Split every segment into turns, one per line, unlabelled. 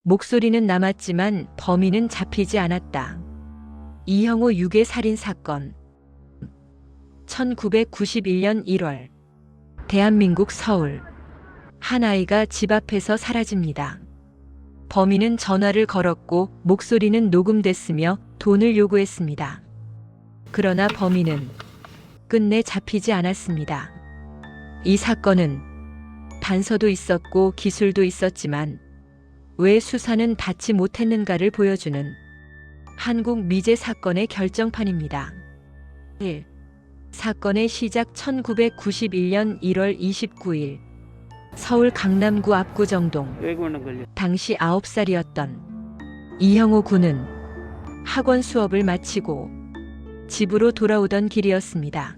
목소리는 남았지만 범인은 잡히지 않았다. 이형호 유괴 살인 사건. 1991년 1월 대한민국 서울. 한 아이가 집 앞에서 사라집니다. 범인은 전화를 걸었고 목소리는 녹음됐으며 돈을 요구했습니다. 그러나 범인은 끝내 잡히지 않았습니다. 이 사건은 단서도 있었고 기술도 있었지만 왜 수사는 닿지 못했는가를 보여주는 한국 미제 사건의 결정판입니다. 1. 사건의 시작 1991년 1월 29일 서울 강남구 압구정동. 당시 9살이었던 이형호 군은 학원 수업을 마치고 집으로 돌아오던 길이었습니다.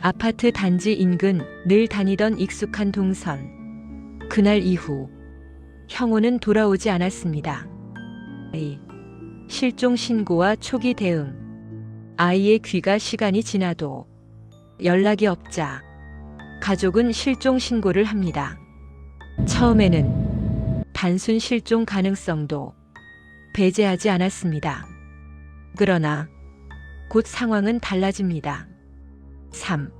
아파트 단지 인근 늘 다니던 익숙한 동선. 그날 이후 형호는 돌아오지 않았습니다. 실종 신고와 초기 대응. 아이의 귀가 시간이 지나도 연락이 없자 가족은 실종 신고를 합니다. 처음에는 단순 실종 가능성도 배제하지 않았습니다. 그러나 곧 상황은 달라집니다. 3.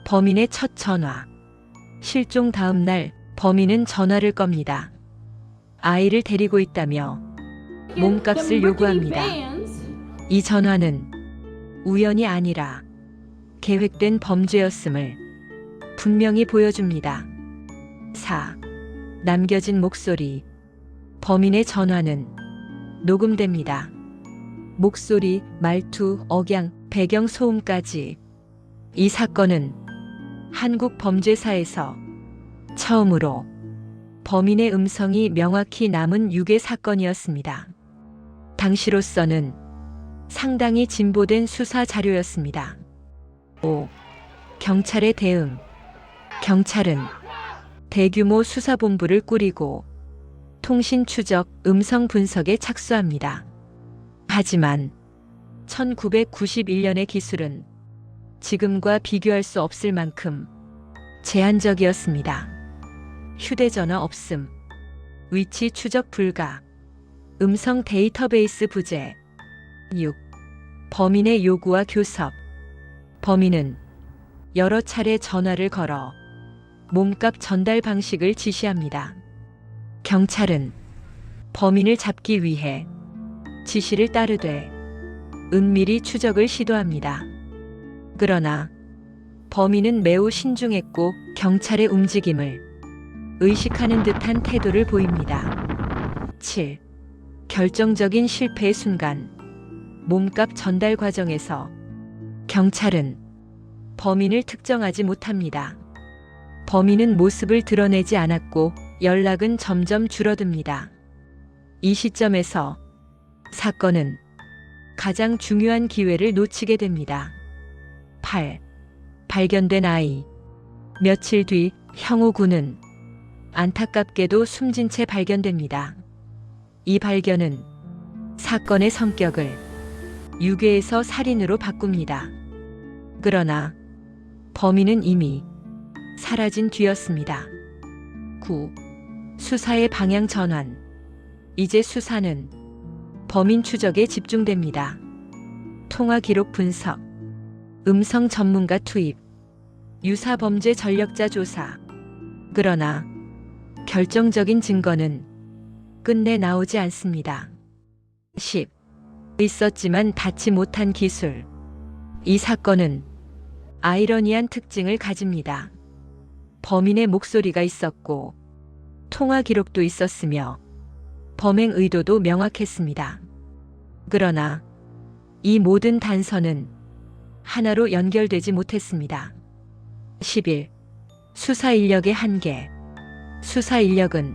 범인의 첫 전화. 실종 다음 날 범인은 전화를 겁니다. 아이를 데리고 있다며 몸값을 요구합니다. 이 전화는 우연이 아니라 계획된 범죄였음을 분명히 보여줍니다. 4. 남겨진 목소리. 범인의 전화는 녹음됩니다. 목소리, 말투, 억양, 배경 소음까지. 이 사건은 한국 범죄사에서 처음으로 범인의 음성이 명확히 남은 유괴 사건이었습니다. 당시로서는 상당히 진보된 수사 자료였습니다. 5. 경찰의 대응. 경찰은 대규모 수사본부를 꾸리고 통신 추적, 음성 분석에 착수합니다. 하지만 1991년의 기술은 지금과 비교할 수 없을 만큼 제한적이었습니다. 휴대전화 없음, 위치 추적 불가, 음성 데이터베이스 부재. 6. 범인의 요구와 교섭. 범인은 여러 차례 전화를 걸어 몸값 전달 방식을 지시합니다. 경찰은 범인을 잡기 위해 지시를 따르되 은밀히 추적을 시도합니다. 그러나 범인은 매우 신중했고 경찰의 움직임을 의식하는 듯한 태도를 보입니다. 7. 결정적인 실패의 순간. 몸값 전달 과정에서 경찰은 범인을 특정하지 못합니다. 범인은 모습을 드러내지 않았고 연락은 점점 줄어듭니다. 이 시점에서 사건은 가장 중요한 기회를 놓치게 됩니다. 8. 발견된 아이. 며칠 뒤 형호 군은 안타깝게도 숨진 채 발견됩니다. 이 발견은 사건의 성격을 유괴에서 살인으로 바꿉니다. 그러나 범인은 이미 사라진 뒤였습니다. 9. 수사의 방향 전환. 이제 수사는 범인 추적에 집중됩니다. 통화 기록 분석, 음성 전문가 투입, 유사 범죄 전력자 조사. 그러나 결정적인 증거는 끝내 나오지 않습니다. 10. 있었지만 닿지 못한 기술. 이 사건은 아이러니한 특징을 가집니다. 범인의 목소리가 있었고 통화 기록도 있었으며 범행 의도도 명확했습니다. 그러나 이 모든 단서는 하나로 연결되지 못했습니다. 11. 수사 인력의 한계. 수사 인력은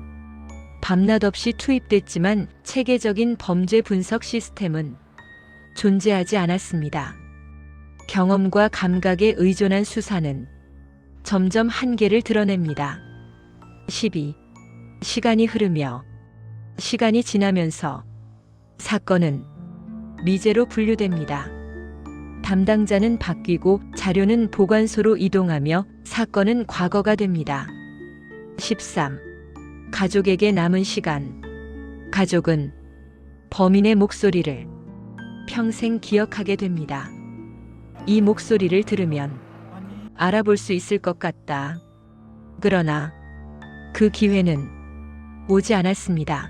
밤낮 없이 투입됐지만 체계적인 범죄 분석 시스템은 존재하지 않았습니다. 경험과 감각에 의존한 수사는 점점 한계를 드러냅니다. 12. 시간이 흐르며 시간이 지나면서 사건은 미제로 분류됩니다. 담당자는 바뀌고 자료는 보관소로 이동하며 사건은 과거가 됩니다. 13. 가족에게 남은 시간. 가족은 범인의 목소리를 평생 기억하게 됩니다. 이 목소리를 들으면 알아볼 수 있을 것 같다. 그러나 그 기회는 오지 않았습니다.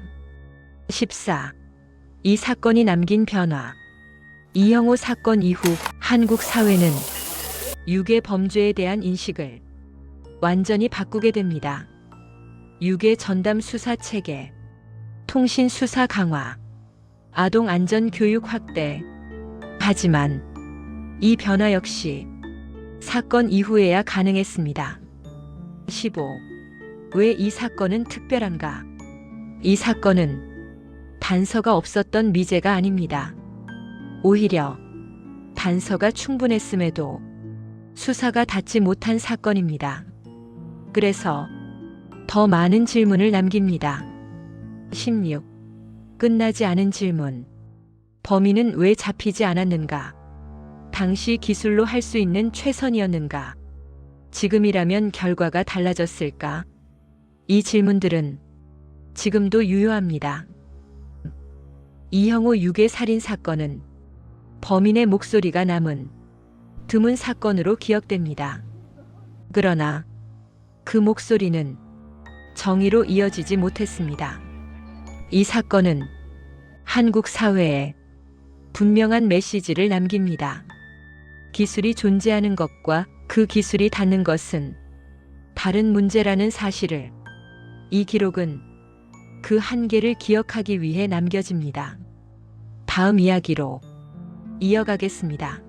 14. 이 사건이 남긴 변화. 이형호 사건 이후 한국 사회는 유괴 범죄에 대한 인식을 완전히 바꾸게 됩니다. 유괴 전담 수사 체계, 통신 수사 강화, 아동 안전 교육 확대. 하지만 이 변화 역시 사건 이후에야 가능했습니다. 15. 왜 이 사건은 특별한가? 이 사건은 단서가 없었던 미제가 아닙니다. 오히려 단서가 충분했음에도 수사가 닿지 못한 사건입니다. 그래서 더 많은 질문을 남깁니다. 16. 끝나지 않은 질문. 범인은 왜 잡히지 않았는가? 당시 기술로 할 수 있는 최선이었는가? 지금이라면 결과가 달라졌을까? 이 질문들은 지금도 유효합니다. 이형호 유괴 살인 사건은 범인의 목소리가 남은 드문 사건으로 기억됩니다. 그러나 그 목소리는 정의로 이어지지 못했습니다. 이 사건은 한국 사회에 분명한 메시지를 남깁니다. 기술이 존재하는 것과 그 기술이 닿는 것은 다른 문제라는 사실을 이 기록은 그 한계를 기억하기 위해 남겨집니다. 다음 이야기로 이어가겠습니다.